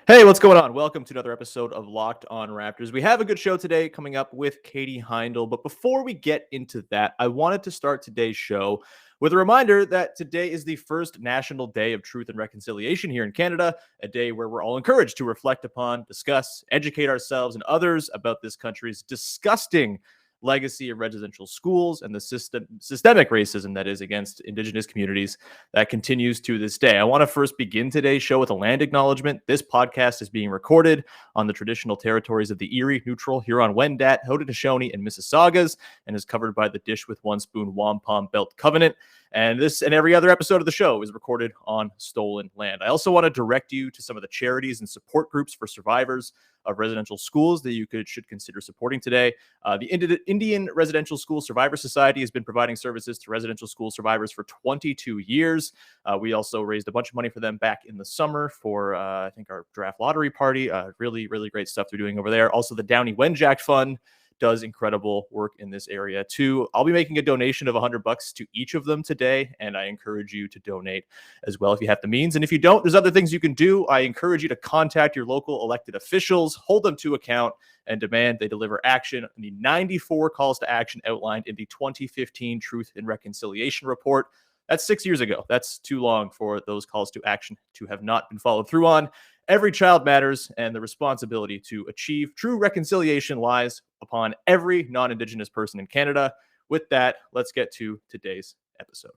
Hey, what's going on? Welcome to another episode of Locked On Raptors. We have a good show today coming up with Katie Heindl, but before we get into that, I wanted to start today's show with a reminder that today is the first National Day of Truth and Reconciliation here in Canada, a day where we're all encouraged to reflect upon, discuss, educate ourselves and others about this country's disgusting legacy of residential schools and the systemic racism that is against Indigenous communities that continues to this day. I want to first begin today's show with a land acknowledgement. This podcast is being recorded on the traditional territories of the Erie, Neutral, Huron-Wendat, Haudenosaunee, and Mississaugas, and is covered by the Dish with One Spoon Wampum Belt Covenant. And this and every other episode of the show is recorded on stolen land. I also want to direct you to some of the charities and support groups for survivors of residential schools that you should consider supporting today. The Indian Residential School Survivor Society has been providing services to residential school survivors for 22 years. We also raised a bunch of money for them back in the summer for, I think, our draft lottery party. Really, really great stuff they're doing over there. Also, the Downey Wenjack Fund does incredible work in this area too. I'll be making a donation of $100 to each of them today, and I encourage you to donate as well if you have the means. And if you don't, there's other things you can do. I encourage you to contact your local elected officials, hold them to account, and demand they deliver action on the 94 calls to action outlined in the 2015 Truth and Reconciliation Report. That's 6 years ago. That's too long for those calls to action to have not been followed through on. Every child matters, and the responsibility to achieve true reconciliation lies upon every non-Indigenous person in Canada. With that, let's get to today's episode.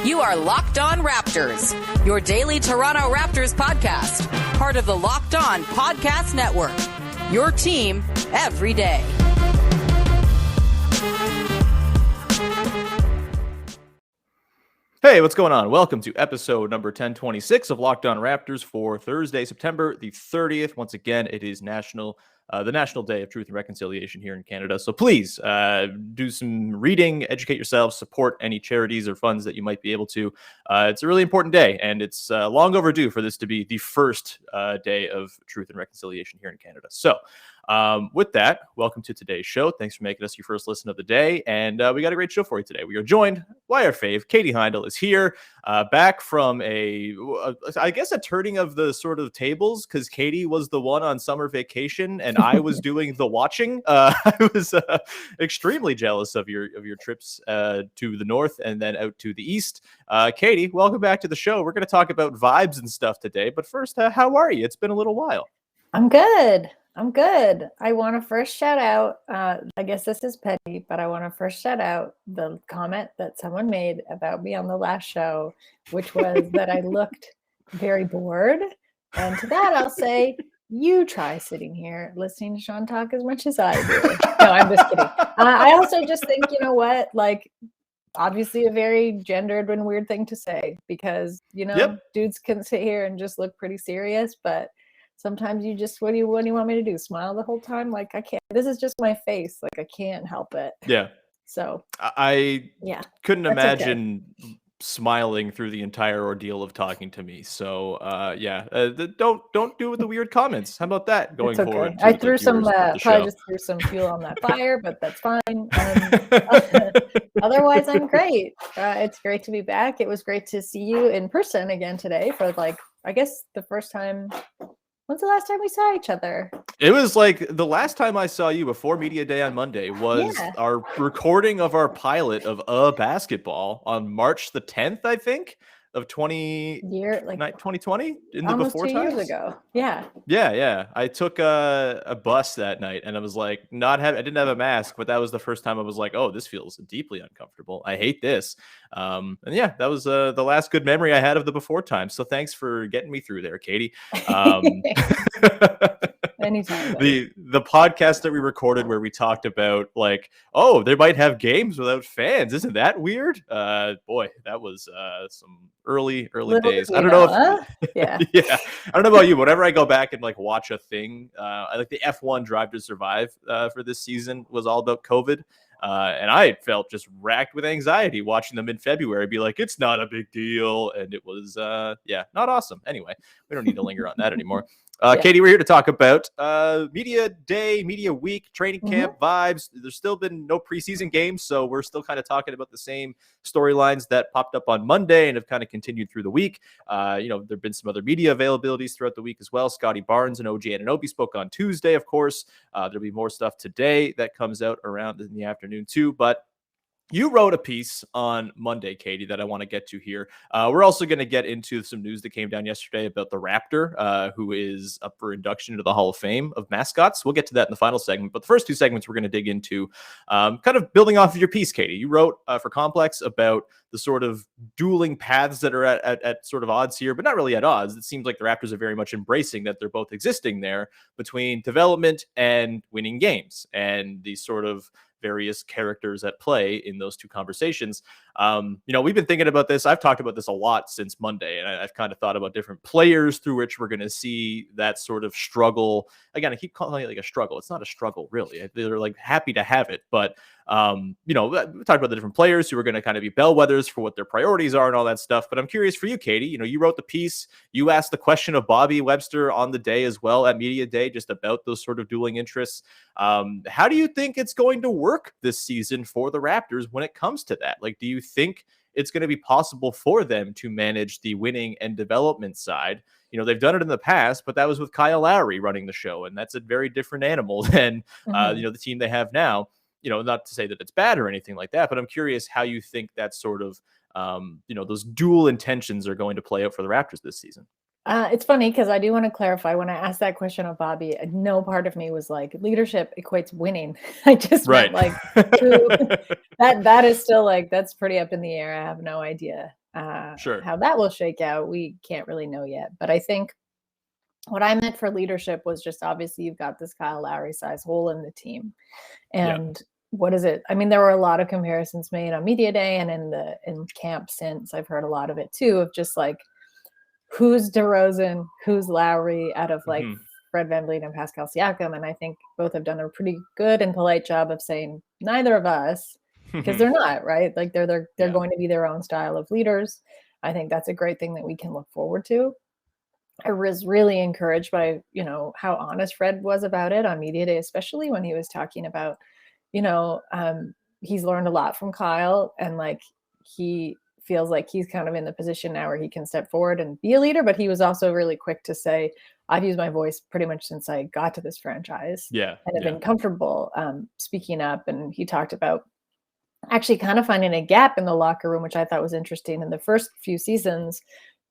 You are Locked On Raptors, your daily Toronto Raptors podcast, part of the Locked On Podcast Network, your team every day. Hey, what's going on? Welcome to episode number 1026 of Locked On Raptors for Thursday, September the 30th. Once again, it is the National Day of Truth and Reconciliation here in Canada. So please do some reading, educate yourselves, support any charities or funds that you might be able to. It's a really important day, and it's long overdue for this to be the first day of Truth and Reconciliation here in Canada. So with that, welcome to today's show. Thanks for making us your first listen of the day. And we got a great show for you today. We are joined by our fave. Katie Heindl is here, back from I guess a turning of the sort of tables, because Katie was the one on summer vacation and I was doing the watching. I was extremely jealous of your trips to the north and then out to the east. Katie, welcome back to the show. We're going to talk about vibes and stuff today. But first, how are you? It's been a little while. I'm good. I want to first shout out, I guess this is petty, but I want to first shout out the comment that someone made about me on the last show, which was that I looked very bored. And to that, I'll say, you try sitting here listening to Sean talk as much as I do. No, I'm just kidding. I also just think, you know what, like, obviously a very gendered and weird thing to say because, Dudes can sit here and just look pretty serious, but sometimes you just, what do you want me to do? Smile the whole time? Like, I can't. This is just my face. Like, I can't help it. Yeah. So I couldn't imagine smiling through the entire ordeal of talking to me. So don't do the weird comments. How about that going forward? I threw some probably just threw some fuel on that fire, but that's fine. Otherwise, I'm great. It's great to be back. It was great to see you in person again today for I guess the first time. When's the last time we saw each other? It was like the last time I saw you before Media Day on Monday was our recording of our pilot of A Basketball on March the 10th, I think, of 2020 in the before times. 2 years ago. Yeah. I took a bus that night and I was like, I didn't have a mask, but that was the first time I was like, oh, this feels deeply uncomfortable. I hate this. And yeah, that was the last good memory I had of the before time. So thanks for getting me through there, Katie. Anytime. The podcast that we recorded where we talked about like, oh, they might have games without fans. Isn't that weird? Boy, that was some early days. I don't know yeah. I don't know about you. Whenever I go back and like watch a thing, I like the F1 Drive to Survive for this season was all about COVID. And I felt just racked with anxiety watching them in February be like, it's not a big deal. And it was, not awesome. Anyway, we don't need to linger on that anymore. Katie, we're here to talk about media day, media week, training camp vibes. There's still been no preseason games, so we're still kind of talking about the same storylines that popped up on Monday and have kind of continued through the week. There have been some other media availabilities throughout the week as well. Scottie Barnes and OG Anunoby spoke on Tuesday, of course. There'll be more stuff today that comes out around in the afternoon too, but you wrote a piece on Monday, Katie, that I want to get to here. We're also going to get into some news that came down yesterday about the Raptor, who is up for induction into the Hall of Fame of mascots. We'll get to that in the final segment. But the first two segments we're going to dig into kind of building off of your piece, Katie. You wrote for Complex about the sort of dueling paths that are at sort of odds here, but not really at odds. It seems like the Raptors are very much embracing that they're both existing there between development and winning games, and these sort of various characters at play in those two conversations. We've been thinking about this. I've talked about this a lot since Monday, and I've kind of thought about different players through which we're going to see that sort of struggle. Again, I keep calling it like a struggle. It's not a struggle, really. They're like happy to have it, but we talked about the different players who are going to kind of be bellwethers for what their priorities are and all that stuff. But I'm curious for you, Katie. You wrote the piece. You asked the question of Bobby Webster on the day as well at Media Day, just about those sort of dueling interests. How do you think it's going to work this season for the Raptors when it comes to that? Like, do you think it's going to be possible for them to manage the winning and development side? They've done it in the past, but that was with Kyle Lowry running the show, and that's a very different animal than the team they have now. Not to say that it's bad or anything like that, but I'm curious how you think that sort of, those dual intentions are going to play out for the Raptors this season. It's funny because I do want to clarify, when I asked that question of Bobby, no part of me was like leadership equates winning. I just meant like that is still like, that's pretty up in the air. I have no idea how that will shake out. We can't really know yet. But I think what I meant for leadership was just, obviously you've got this Kyle Lowry size hole in the team. And what is it? I mean, there were a lot of comparisons made on Media Day and in camp since. I've heard a lot of it too, of just like, who's DeRozan, who's Lowry out of like Fred VanVleet and Pascal Siakam. And I think both have done a pretty good and polite job of saying neither of us, because they're not, right? Like they're going to be their own style of leaders. I think that's a great thing that we can look forward to. I was really encouraged by, how honest Fred was about it on Media Day, especially when he was talking about, he's learned a lot from Kyle, and like he feels like he's kind of in the position now where he can step forward and be a leader. But he was also really quick to say, I've used my voice pretty much since I got to this franchise and have been comfortable speaking up. And he talked about actually kind of finding a gap in the locker room, which I thought was interesting in the first few seasons,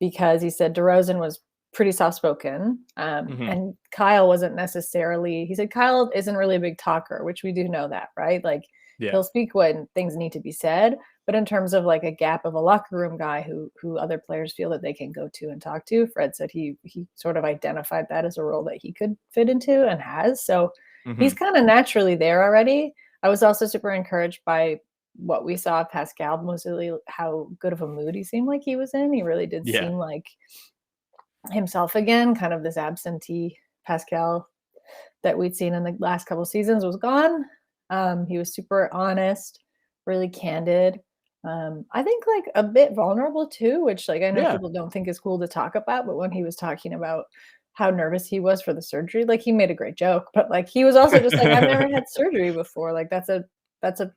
because he said DeRozan was pretty soft-spoken and Kyle wasn't necessarily, he said Kyle isn't really a big talker, which we do know that, right? Like he'll speak when things need to be said, but in terms of like a gap of a locker room guy who other players feel that they can go to and talk to, Fred said he sort of identified that as a role that he could fit into and has. So he's kind of naturally there already. I was also super encouraged by what we saw of Pascal, mostly how good of a mood he seemed like he was in. He really did seem like himself again. Kind of this absentee Pascal that we'd seen in the last couple seasons was gone. He was super honest, really candid. I think like a bit vulnerable too, which like I know people don't think is cool to talk about, but when he was talking about how nervous he was for the surgery, like he made a great joke, but like he was also just like, I've never had surgery before. Like that's a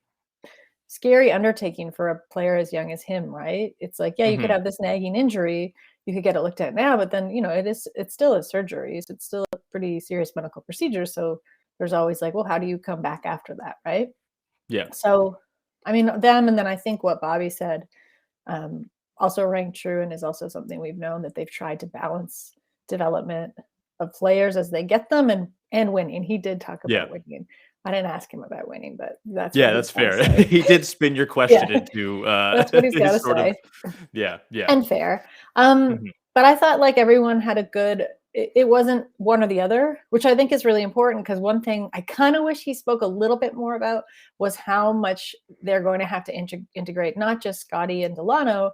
scary undertaking for a player as young as him, right? It's like, you could have this nagging injury, you could get it looked at now, but then it's still a surgery. So it's still a pretty serious medical procedure. So there's always like, well, how do you come back after that, right? Yeah. So I mean, them, and then I think what Bobby said also rang true, and is also something we've known, that they've tried to balance development of players as they get them and winning. He did talk about winning. I didn't ask him about winning, but that's fair. He did spin your question into that's what he's got to say. And fair. But I thought like everyone had a good. It wasn't one or the other, which I think is really important, because one thing I kind of wish he spoke a little bit more about was how much they're going to have to integrate not just Scottie and Delano,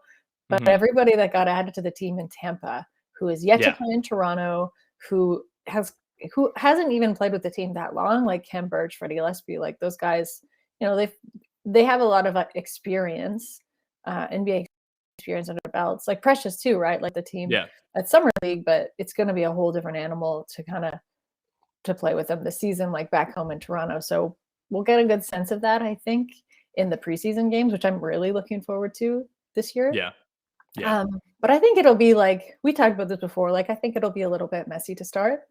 but everybody that got added to the team in Tampa, who is yet to play in Toronto, who hasn't even played with the team that long, like Kem Burge, Freddie Gillespie, like those guys, they have a lot of experience, NBA experience under belts, like Precious too, right? Like the team at Summer League, but it's going to be a whole different animal to kind of to play with them this season, like back home in Toronto. So we'll get a good sense of that, I think, in the preseason games, which I'm really looking forward to this year. But I think it'll be like, we talked about this before, like I think it'll be a little bit messy to start.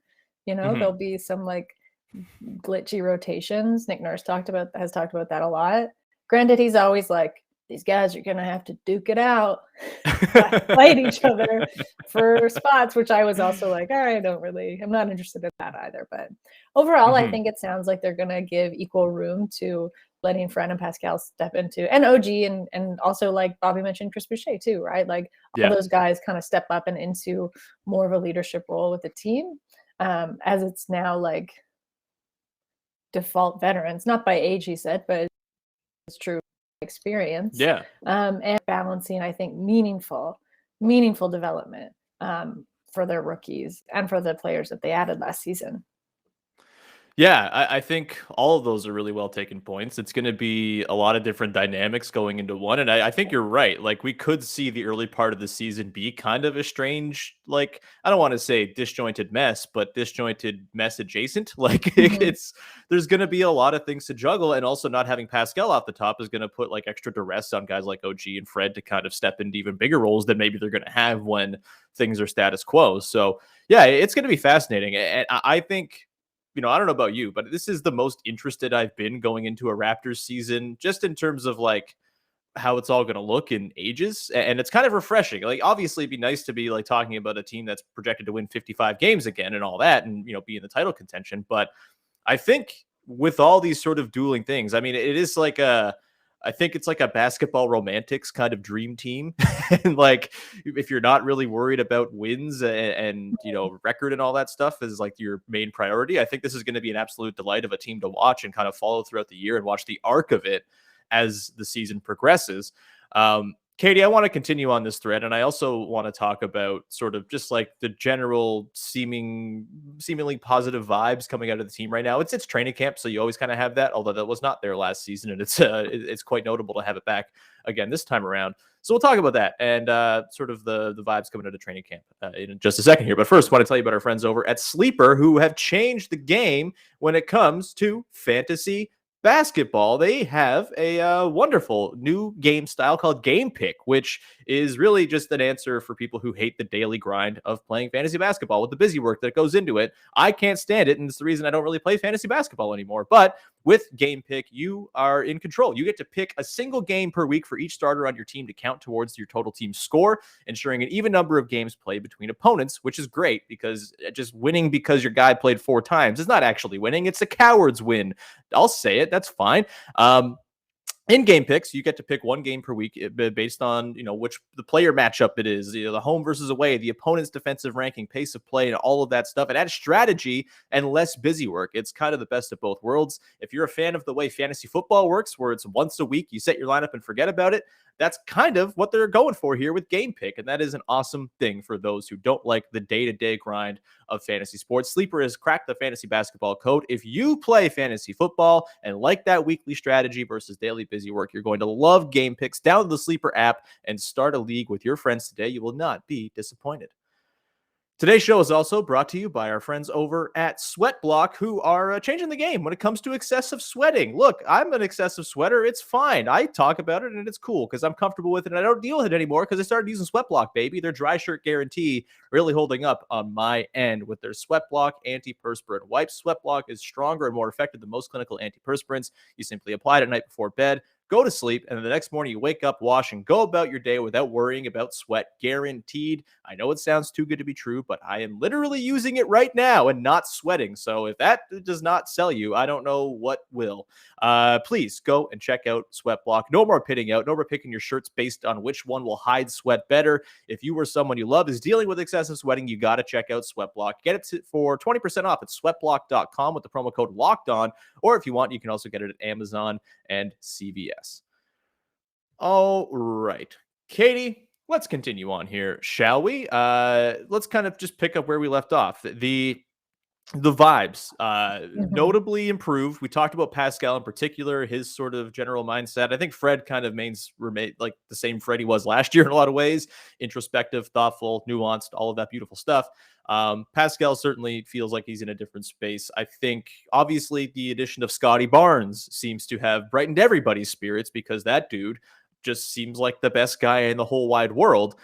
There'll be some like glitchy rotations. Nick Nurse has talked about that a lot. Granted, he's always like, these guys are gonna have to duke it out, fight each other for spots, which I was also like, all right, I'm not interested in that either. But overall, I think it sounds like they're gonna give equal room to letting Fred and Pascal step into, and OG, and also like Bobby mentioned, Chris Boucher too, right? Like all those guys kind of step up and into more of a leadership role with the team, as it's now like default veterans, not by age, he said, but it's true experience. And balancing, I think, meaningful development for their rookies and for the players that they added last season. I think all of those are really well taken points. It's going to be a lot of different dynamics going into one. And I think you're right. Like we could see the early part of the season be kind of a strange, like, I don't want to say disjointed mess, but disjointed mess adjacent. Like there's going to be a lot of things to juggle. And also not having Pascal off the top is going to put like extra duress on guys like OG and Fred to kind of step into even bigger roles than maybe they're going to have when things are status quo. So it's going to be fascinating. And I think, I don't know about you, but this is the most interested I've been going into a Raptors season, just in terms of like how it's all going to look in ages. And it's kind of refreshing. Like, obviously it'd be nice to be like talking about a team that's projected to win 55 games again and all that, and, be in the title contention. But I think with all these sort of dueling things, I mean, it is like I think it's like a basketball romantics kind of dream team. And like, if you're not really worried about wins and record and all that stuff is like your main priority, I think this is going to be an absolute delight of a team to watch and kind of follow throughout the year and watch the arc of it as the season progresses. Katie, I want to continue on this thread, and I also want to talk about sort of just like the general seemingly positive vibes coming out of the team right now. It's training camp, so you always kind of have that, although that was not there last season, and it's quite notable to have it back again this time around. So we'll talk about that and sort of the vibes coming out of training camp in just a second here. But first, I want to tell you about our friends over at Sleeper, who have changed the game when it comes to fantasy basketball. They have a wonderful new game style called Game Pick, which is really just an answer for people who hate the daily grind of playing fantasy basketball with the busy work that goes into it. I can't stand it, and it's the reason I don't really play fantasy basketball anymore. But with Game Pick, you are in control. You get to pick a single game per week for each starter on your team to count towards your total team score, ensuring an even number of games played between opponents, which is great because just winning because your guy played 4 times is not actually winning. It's a coward's win. I'll say it. That's fine. In game picks, you get to pick one game per week based on, which the player matchup it is, the home versus away, the opponent's defensive ranking, pace of play, and all of that stuff. And add strategy and less busy work. It's kind of the best of both worlds. If you're a fan of the way fantasy football works, where it's once a week, you set your lineup and forget about it, that's kind of what they're going for here with Game Pick. And that is an awesome thing for those who don't like the day-to-day grind of fantasy sports. Sleeper has cracked the fantasy basketball code. If you play fantasy football and like that weekly strategy versus daily busy work, you're going to love Game Picks. Download the Sleeper app and start a league with your friends today. You will not be disappointed. Today's show is also brought to you by our friends over at SweatBlock, who are changing the game when it comes to excessive sweating. Look, I'm an excessive sweater. It's fine. I talk about it, and it's cool because I'm comfortable with it, and I don't deal with it anymore because I started using SweatBlock, baby. Their dry shirt guarantee really holding up on my end with their SweatBlock antiperspirant wipes. SweatBlock is stronger and more effective than most clinical antiperspirants. You simply apply it at night before bed, go to sleep, and then the next morning you wake up, wash, and go about your day without worrying about sweat. Guaranteed. I know it sounds too good to be true, but I am literally using it right now and not sweating. So if that does not sell you, I don't know what will. Please go and check out SweatBlock. No more pitting out. No more picking your shirts based on which one will hide sweat better. If you or someone you love is dealing with excessive sweating, you got to check out SweatBlock. Get it for 20% off at sweatblock.com with the promo code LOCKEDON. Or if you want, you can also get it at Amazon and CVS. All right, Katie, let's continue on here, shall we? Let's kind of just pick up where we left off. The the vibes Mhm. notably improved. We talked about Pascal in particular, his sort of general mindset. I think Fred kind of remained like the same Fred he was last year in a lot of ways, introspective, thoughtful, nuanced, all of that beautiful stuff. Pascal certainly feels like he's in a different space. I think obviously the addition of Scottie Barnes seems to have brightened everybody's spirits because that dude just seems like the best guy in the whole wide world.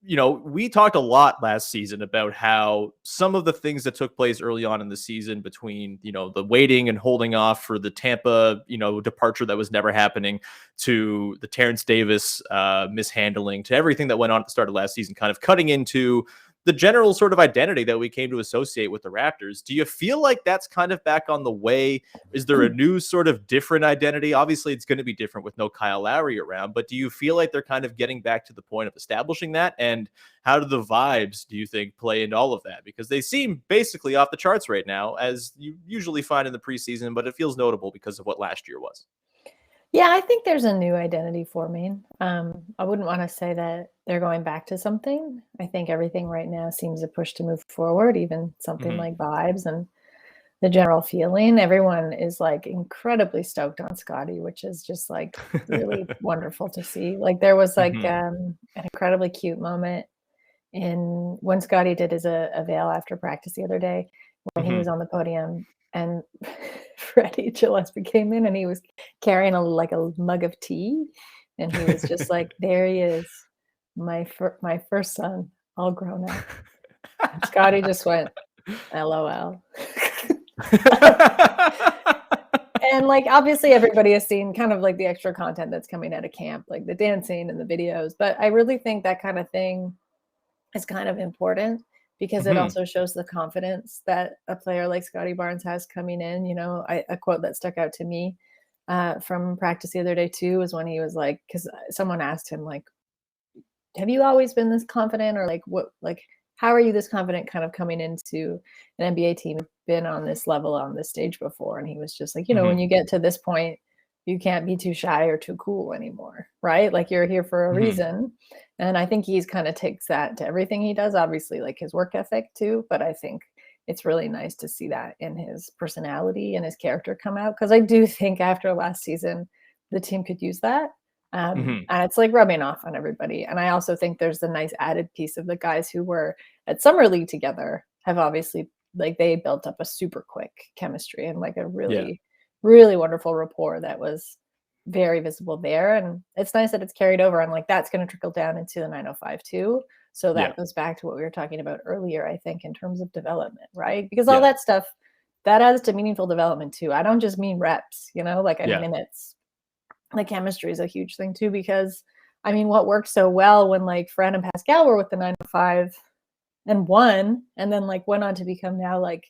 We talked a lot last season about how some of the things that took place early on in the season between, the waiting and holding off for the Tampa, departure that was never happening, to the Terrence Davis mishandling, to everything that went on at the start of last season, kind of cutting into the general sort of identity that we came to associate with the Raptors. Do you feel like that's kind of back on the way? Is there a new sort of different identity? Obviously, it's going to be different with no Kyle Lowry around, but do you feel like they're kind of getting back to the point of establishing that? And how do the vibes, do you think, play into all of that? Because they seem basically off the charts right now, as you usually find in the preseason, but it feels notable because of what last year was. Yeah, I think there's a new identity forming. I wouldn't want to say that they're going back to something. I think everything right now seems a push to move forward, even something Mhm. like vibes and the general feeling. Everyone is like incredibly stoked on Scottie, which is just like really wonderful to see. Like there was like Mhm. an incredibly cute moment in when Scottie did his avail after practice the other day when he Mhm. was on the podium and Freddie Gillespie came in and he was carrying a mug of tea and he was just like, "There he is, my first son, all grown up." And Scottie just went, "LOL." And like obviously everybody has seen kind of like the extra content that's coming out of camp, like the dancing and the videos, but I really think that kind of thing is kind of important because it Mhm. also shows the confidence that a player like Scottie Barnes has coming in. A quote that stuck out to me from practice the other day too was when he was like, because someone asked him like, "Have you always been this confident, or like how are you this confident kind of coming into an NBA team, been on this level on this stage before?" And he was just like, when Mhm. you get to this point, you can't be too shy or too cool anymore, right? Like you're here for a Mhm. reason. And I think he's kind of takes that to everything he does, obviously, like his work ethic too. But I think it's really nice to see that in his personality and his character come out. Cause I do think after last season, the team could use that. Mhm. And it's like rubbing off on everybody. And I also think there's the nice added piece of the guys who were at summer league together have obviously like they built up a super quick chemistry and like a Yeah. really, really wonderful rapport that was very visible there. And it's nice that it's carried over and like that's going to trickle down into the 905 too. So Yeah. that goes back to what we were talking about earlier, I think, in terms of development, right? Because all Yeah. that stuff that adds to meaningful development too. I don't just mean reps, like in Yeah. minutes. The chemistry is a huge thing too, because I mean, what worked so well when like Fred and Pascal were with the 905 and won, and then like went on to become now like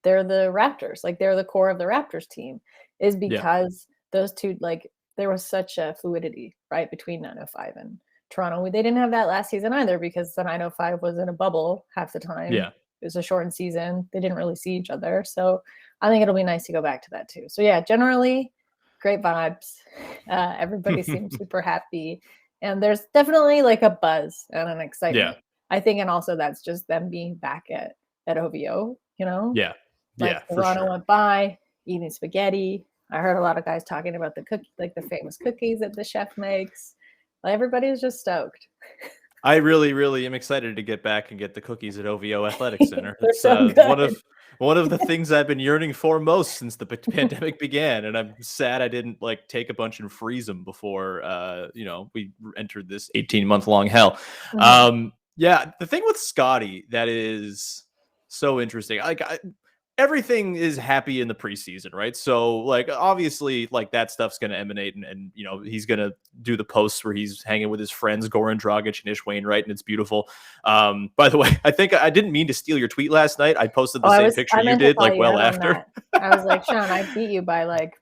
they're the Raptors, like they're the core of the Raptors team, is Yeah. because those two, like there was such a fluidity, right, between 905 and Toronto. They didn't have that last season either because the 905 was in a bubble half the time. Yeah. It was a shortened season. They didn't really see each other. So I think it'll be nice to go back to that too. So yeah, generally great vibes. Everybody seems super happy. And there's definitely like a buzz and an Yeah. excitement, I think. And also that's just them being back at OVO, Yeah. like Yeah, for Toronto sure. went by eating spaghetti. I heard a lot of guys talking about the cookie, like the famous cookies that the chef makes. Like, everybody was just stoked. I really, really am excited to get back and get the cookies at OVO Athletic Center. They're It's so one good. of the things I've been yearning for most since the pandemic began, and I'm sad I didn't like take a bunch and freeze them before we entered this 18-month long hell. Mhm. Yeah, the thing with Scotty that is so interesting, like everything is happy in the preseason, right? So like obviously like that stuff's gonna emanate and he's gonna do the posts where he's hanging with his friends Goran Dragic and Ish Wainwright, and it's beautiful. By the way, I think I didn't mean to steal your tweet last night. I posted Oh, the same picture I you meant to did call like you well out on after. that. I was like, Sean, I beat you by like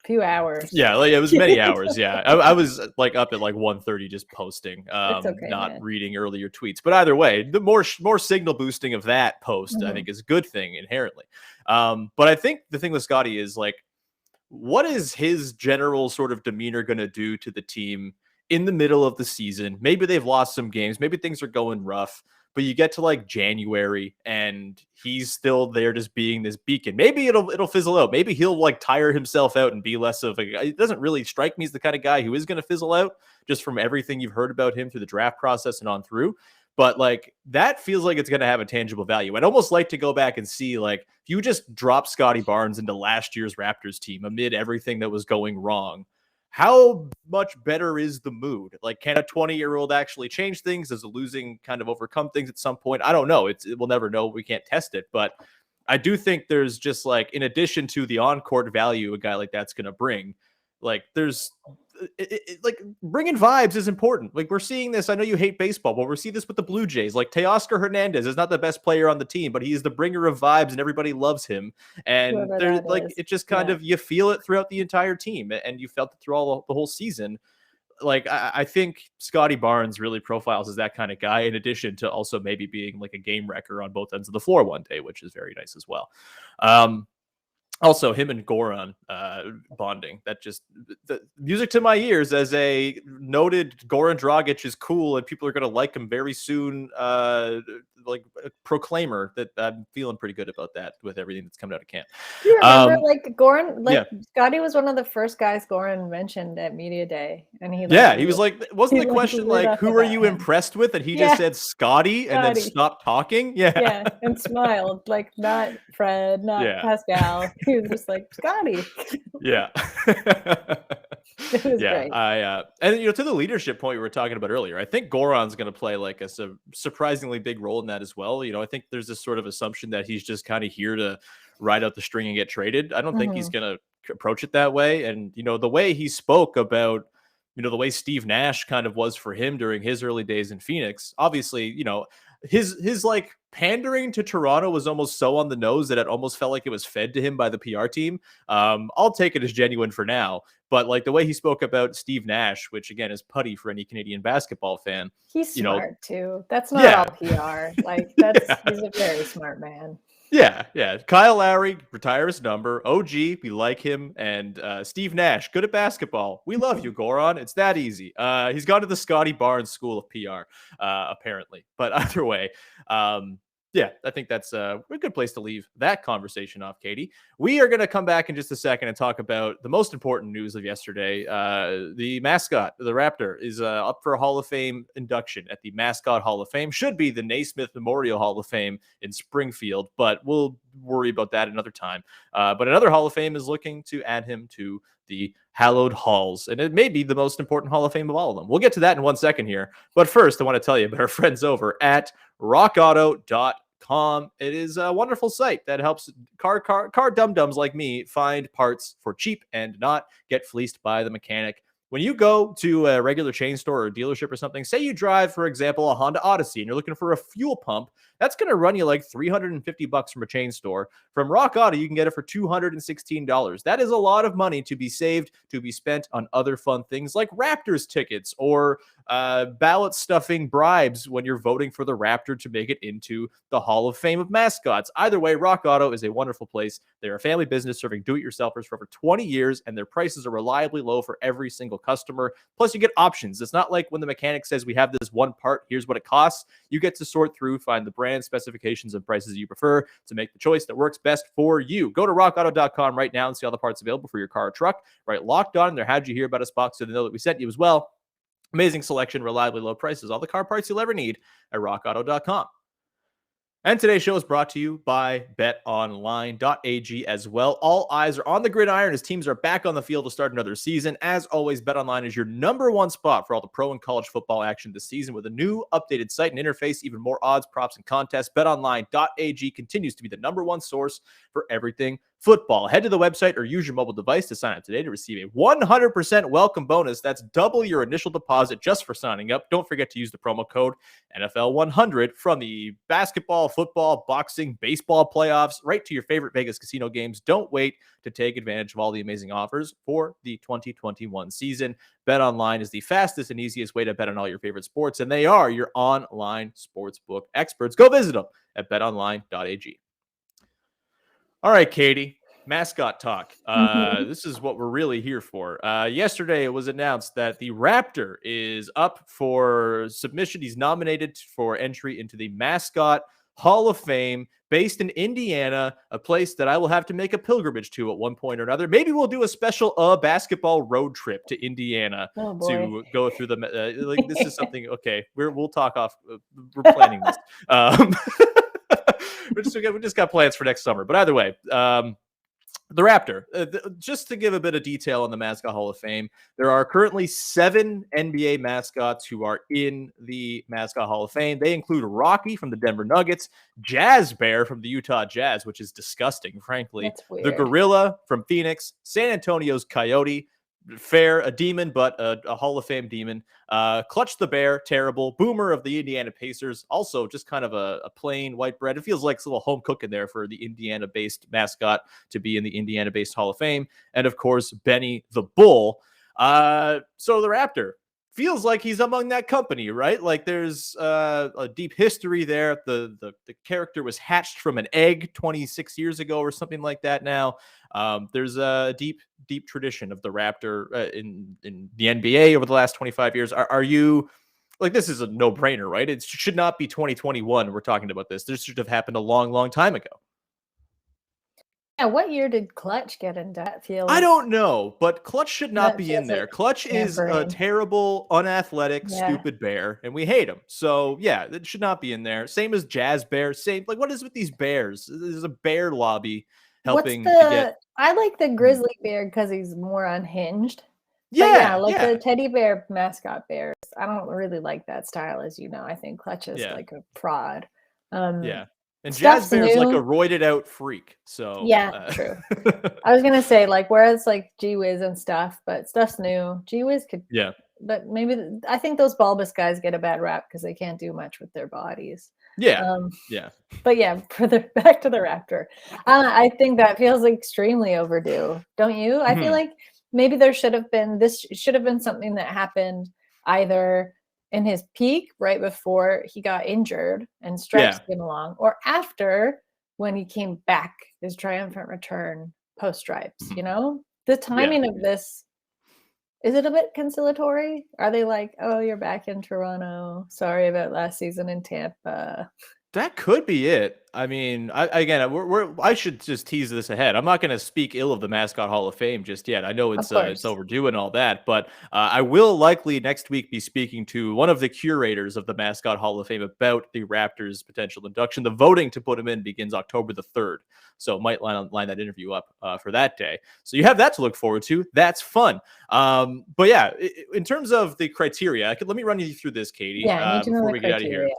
a few hours. Yeah, like it was many hours. Yeah, I was like up at like 1:30 just posting, It's okay, not man. reading earlier tweets. But either way, the more signal boosting of that post, I Mhm. think, is a good thing inherently. But I think the thing with Scotty is like, what is his general sort of demeanor going to do to the team in the middle of the season. Maybe they've lost some games. Maybe things are going rough. But you get to like January and he's still there just being this beacon. Maybe it'll fizzle out. Maybe he'll like tire himself out and be less of a, it doesn't really strike me as the kind of guy who is going to fizzle out just from everything you've heard about him through the draft process and on through. But like that feels like it's going to have a tangible value. I'd almost like to go back and see like if you just drop Scottie Barnes into last year's Raptors team amid everything that was going wrong, how much better is the mood? Like, can a 20-year-old actually change things? Does a losing kind of overcome things at some point? I don't know. We'll never know. We can't test it. But I do think there's just like, in addition to the on-court value a guy like that's going to bring, like there's like bringing vibes is important. Like we're seeing this. I know you hate baseball, but we're seeing this with the Blue Jays. Like Teoscar Hernandez is not the best player on the team, but he's the bringer of vibes and everybody loves him. And there's like, it just kind of, you feel it throughout the entire team and you felt it through all the whole season. Like, I think Scottie Barnes really profiles as that kind of guy, in addition to also maybe being like a game wrecker on both ends of the floor one day, which is very nice as well. Also, him and Goran bonding, that just the music to my ears as a noted Goran Dragic is cool and people are going to like him very soon. Like a proclaimer that I'm feeling pretty good about that with everything that's coming out of camp. Do you remember like Goran, like Scottie was one of the first guys Goran mentioned at Media Day. And he was like, wasn't the question like, who are you impressed with? And he just said Scottie and then stopped talking. Yeah. And smiled, like not Fred, not Pascal. He was just like, Scottie. Yeah. It was great. And to the leadership point we were talking about earlier, I think Goran's going to play like a surprisingly big role in that as well. I think there's this sort of assumption that he's just kind of here to ride out the string and get traded. I don't think he's going to approach it that way. And, the way he spoke about, the way Steve Nash kind of was for him during his early days in Phoenix, obviously, his like pandering to Toronto was almost so on the nose that it almost felt like it was fed to him by the PR team. I'll take it as genuine for now, but like the way he spoke about Steve Nash, which again is putty for any Canadian basketball fan. He's smart too. That's not all PR. Like he's a very smart man. Yeah. Kyle Lowry, retire his number. OG, we like him. And Steve Nash, good at basketball. We love you, Goran. It's that easy. He's gone to the Scottie Barnes School of PR, apparently. But either way, I think that's a good place to leave that conversation off, Katie. We are going to come back in just a second and talk about the most important news of yesterday. The mascot, the Raptor, is up for a Hall of Fame induction at the Mascot Hall of Fame. Should be the Naismith Memorial Hall of Fame in Springfield, but we'll worry about that another time. But another Hall of Fame is looking to add him to the hallowed halls, and it may be the most important Hall of Fame of all of them. We'll get to that in 1 second here. But first, I want to tell you about our friends over at rockauto.com. It is a wonderful site that helps car dum-dums like me find parts for cheap and not get fleeced by the mechanic. When you go to a regular chain store or a dealership or something, say you drive, for example, a Honda Odyssey and you're looking for a fuel pump, that's going to run you like $350 from a chain store. From Rock Auto, you can get it for $216. That is a lot of money to be saved, to be spent on other fun things like Raptors tickets or ballot stuffing bribes when you're voting for the Raptor to make it into the Hall of Fame of mascots. Either way, Rock Auto is a wonderful place. They're a family business serving do-it-yourselfers for over 20 years, and their prices are reliably low for every single customer. Plus, you get options. It's not like when the mechanic says we have this one part, here's what it costs. You get to sort through, find the brand specifications and prices you prefer to make the choice that works best for you. Go to rockauto.com right now and see all the parts available for your car or truck. Right, Locked On in their How'd You Hear About Us box so they know that we sent you as well. Amazing selection, reliably low prices, all the car parts you'll ever need at rockauto.com. And today's show is brought to you by BetOnline.ag as well. All eyes are on the gridiron as teams are back on the field to start another season. As always, BetOnline is your number one spot for all the pro and college football action this season. With a new updated site and interface, even more odds, props, and contests, BetOnline.ag continues to be the number one source for everything football. Head to the website or use your mobile device to sign up today to receive a 100% welcome bonus. That's double your initial deposit just for signing up. Don't forget to use the promo code NFL100 from the basketball, football, boxing, baseball playoffs, right to your favorite Vegas casino games. Don't wait to take advantage of all the amazing offers for the 2021 season. BetOnline is the fastest and easiest way to bet on all your favorite sports, and they are your online sportsbook experts. Go visit them at betonline.ag. All right, Katie. mascot talk. Mhm. This is what we're really here for. Yesterday, it was announced that the Raptor is up for submission. He's nominated for entry into the Mascot Hall of Fame, based in Indiana, a place that I will have to make a pilgrimage to at one point or another. Maybe we'll do a special basketball road trip to Indiana Oh boy. to go through the like. This is something. Okay, we'll talk off. We're planning this. Um, we just got plans for next summer. But either way, the Raptor, just to give a bit of detail on the Mascot Hall of Fame, there are currently 7 NBA mascots who are in the Mascot Hall of Fame. They include Rocky from the Denver Nuggets, Jazz Bear from the Utah Jazz, which is disgusting, frankly, That's the weird. Gorilla from Phoenix, San Antonio's Coyote, fair, a demon, but a Hall of Fame demon. Clutch the Bear, terrible. Boomer of the Indiana Pacers, also just kind of a plain white bread. It feels like a little home cooking there for the Indiana-based mascot to be in the Indiana-based Hall of Fame. And of course, Benny the Bull. So the Raptor feels like he's among that company, right? Like there's a deep history there. The character was hatched from an egg 26 years ago or something like that now. There's a deep tradition of the Raptor in the NBA over the last 25 years. Are you like, this is a no brainer, right? It should not be 2021. We're talking about this. This should have happened a long time ago. Yeah, what year did Clutch get into that? I don't know, but Clutch should not be in there. Like Clutch is a terrible, unathletic, stupid bear, and we hate him. So yeah, it should not be in there. Same as Jazz Bear. Same, like, what is with these bears? There's a bear lobby helping to get. I like the grizzly bear because he's more unhinged. Yeah, the teddy bear mascot bears. I don't really like that style, as you know. I think Clutch is like a prod. And Jazz Bear's like a roided out freak. So true. I was gonna say, like, whereas like G Wiz and stuff, but stuff's new. G Wiz could, but maybe I think those bulbous guys get a bad rap because they can't do much with their bodies. But yeah, back to the Raptor. I think that feels extremely overdue, don't you? I feel like maybe this should have been something that happened either in his peak right before he got injured and Stripes came along, or after when he came back, his triumphant return post Stripes. You know, the timing of this, is it a bit conciliatory? Are they like, oh, you're back in Toronto, sorry about last season in Tampa? That could be it. I mean, I should just tease this ahead. I'm not going to speak ill of the Mascot Hall of Fame just yet. I know it's overdue and all that, but I will likely next week be speaking to one of the curators of the Mascot Hall of Fame about the Raptors' potential induction. The voting to put him in begins October the 3rd, so might line that interview up for that day. So you have that to look forward to. That's fun. But yeah, in terms of the criteria, let me run you through this, Katie, before we get out of here.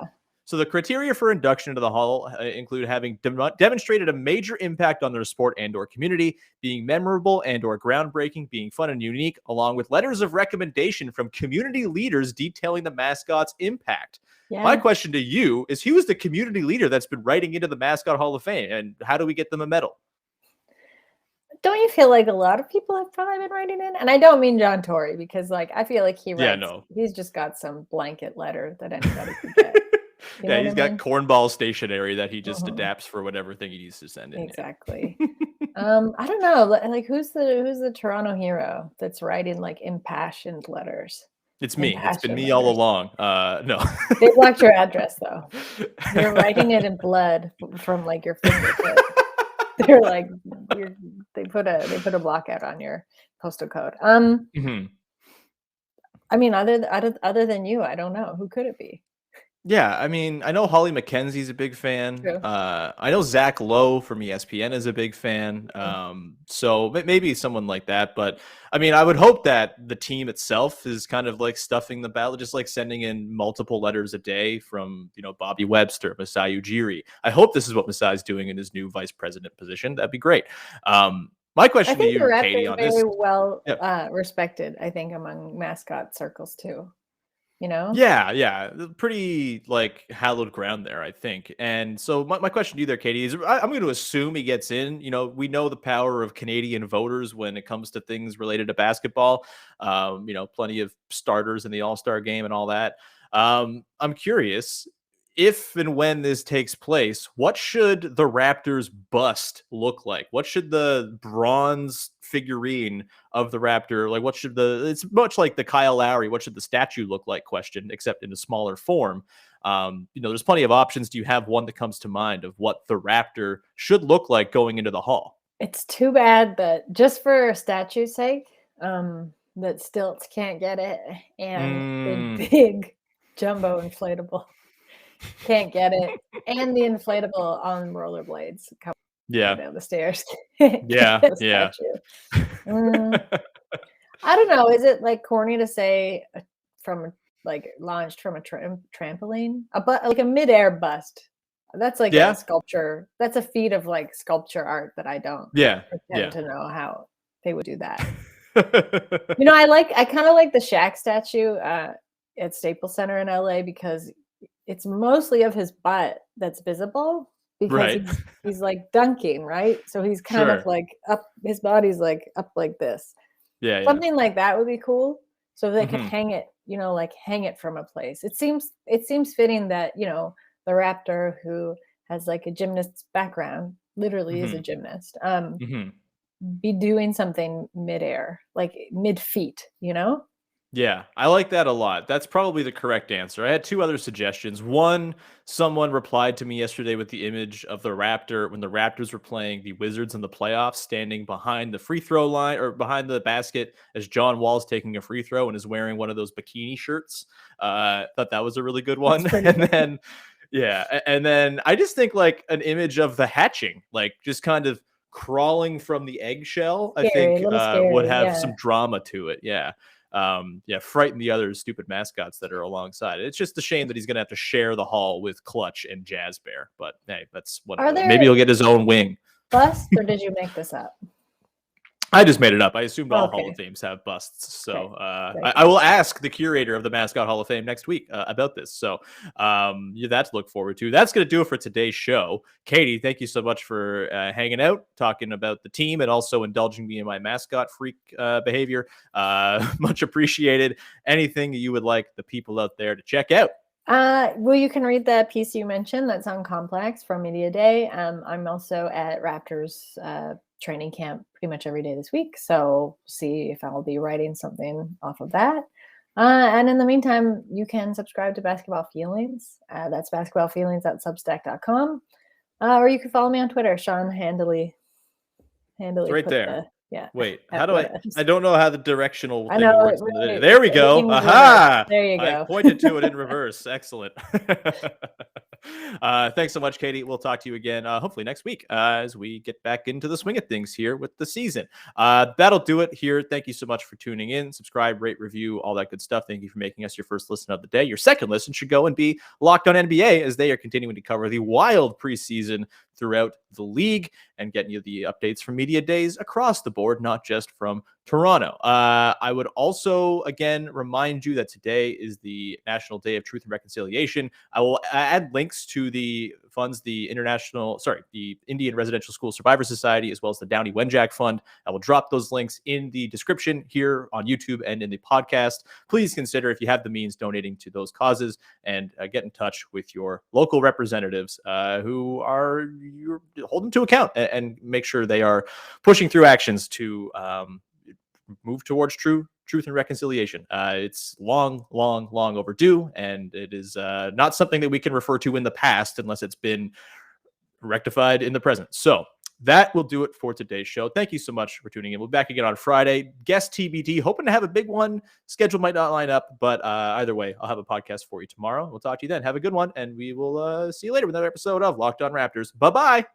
So the criteria for induction into the Hall include having demonstrated a major impact on their sport and or community, being memorable and or groundbreaking, being fun and unique, along with letters of recommendation from community leaders detailing the mascot's impact. Yeah. My question to you is, who is the community leader that's been writing into the Mascot Hall of Fame, and how do we get them a medal? Don't you feel like a lot of people have probably been writing in? And I don't mean John Tory, because like I feel like he's just got some blanket letter that anybody could get. He's got cornball stationery that he just adapts for whatever thing he needs to send in. Exactly. I don't know. Like, who's the Toronto hero that's writing like impassioned letters? It's me. It's been me all along. No. They blocked your address though. You're writing it in blood from like your fingertip. They're like, they put a block out on your postal code. I mean, other than you, I don't know. Who could it be? Yeah, I mean, I know Holly McKenzie's a big fan. I know Zach Lowe from ESPN is a big fan. So maybe someone like that. But I mean, I would hope that the team itself is kind of like stuffing the ballot, just like sending in multiple letters a day from, Bobby Webster, Masai Ujiri. I hope this is what Masai's doing in his new vice president position. That'd be great. My question to you, Katie, on this. Very well respected, I think, among mascot circles too. Yeah, pretty like hallowed ground there, I think. And so my question to you there, Katie, is I'm going to assume he gets in. We know the power of Canadian voters when it comes to things related to basketball. Plenty of starters in the All-Star game and all that. I'm curious, if and when this takes place, what should the Raptors bust look like? What should the bronze figurine of the Raptor, like what should it's much like the Kyle Lowry, what should the statue look like question, except in a smaller form. There's plenty of options. Do you have one that comes to mind of what the Raptor should look like going into the Hall? It's too bad that just for statue's sake, that Stilts can't get it, and the big jumbo inflatable can't get it, and the inflatable on rollerblades coming down the stairs. Yeah. I don't know. Is it like corny to say from like launched from a trampoline, like a midair bust? That's like a sculpture. That's a feat of like sculpture art that I don't pretend to know how they would do that. I kind of like the Shaq statue at Staples Center in LA because it's mostly of his butt that's visible because he's like dunking, right? So he's kind of like up, his body's like up like this. Something like that would be cool. So they could hang it, like hang it from a place. It seems fitting that, the Raptor, who has like a gymnast's background, literally is a gymnast, be doing something midair, like mid-feet, Yeah, I like that a lot. That's probably the correct answer. I had two other suggestions. One, someone replied to me yesterday with the image of the Raptor when the Raptors were playing the Wizards in the playoffs, standing behind the free throw line or behind the basket as John Wall's taking a free throw and is wearing one of those bikini shirts. Thought that was a really good one. And then I just think like an image of the hatching, like just kind of crawling from the eggshell, I think would have some drama to it. Frighten the other stupid mascots that are alongside it. It's just a shame that he's gonna have to share the hall with Clutch and Jazz Bear, but hey, that's what. Maybe he'll get his own wing. Bust, or did you make this up? I just made it up. I assumed all Hall of Fames have busts. So I will ask the curator of the Mascot Hall of Fame next week about this. So that to look forward to. That's going to do it for today's show. Katie, thank you so much for hanging out, talking about the team, and also indulging me in my mascot freak behavior. Much appreciated. Anything you would like the people out there to check out? Well, you can read the piece you mentioned that's on Complex from Media Day. I'm also at Raptors training camp pretty much every day this week. So see if I'll be writing something off of that. And in the meantime, you can subscribe to Basketball Feelings. That's basketballfeelings@substack.com. Or you can follow me on Twitter, Sean Handley. It's right there. Yeah. Wait, how do I don't know how the directional thing works. Right. There we go. Aha! There you go. I pointed to it in reverse. Excellent. Thanks so much, Katie. We'll talk to you again hopefully next week as we get back into the swing of things here with the season. That'll do it here. Thank you so much for tuning in. Subscribe, rate, review, all that good stuff. Thank you for making us your first listen of the day. Your second listen should go and be Locked on NBA, as they are continuing to cover the wild preseason throughout the league and getting you the updates from media days across the board, not just from Toronto. I would also, again, remind you that today is the National Day of Truth and Reconciliation. I will add links to the funds, the Indian Residential School Survivor Society, as well as the Downey Wenjack Fund. I will drop those links in the description here on YouTube and in the podcast. Please consider, if you have the means, donating to those causes, and get in touch with your local representatives who are, hold them to account and make sure they are pushing through actions to move towards truth and reconciliation. It's long overdue, and it is not something that we can refer to in the past unless it's been rectified in the present. So that will do it for today's show. Thank you so much for tuning in. We'll be back again on Friday. Guest TBD, hoping to have a big one. Schedule might not line up, but either way, I'll have a podcast for you tomorrow. We'll talk to you then. Have a good one, and we will see you later with another episode of Locked on Raptors. Bye-bye.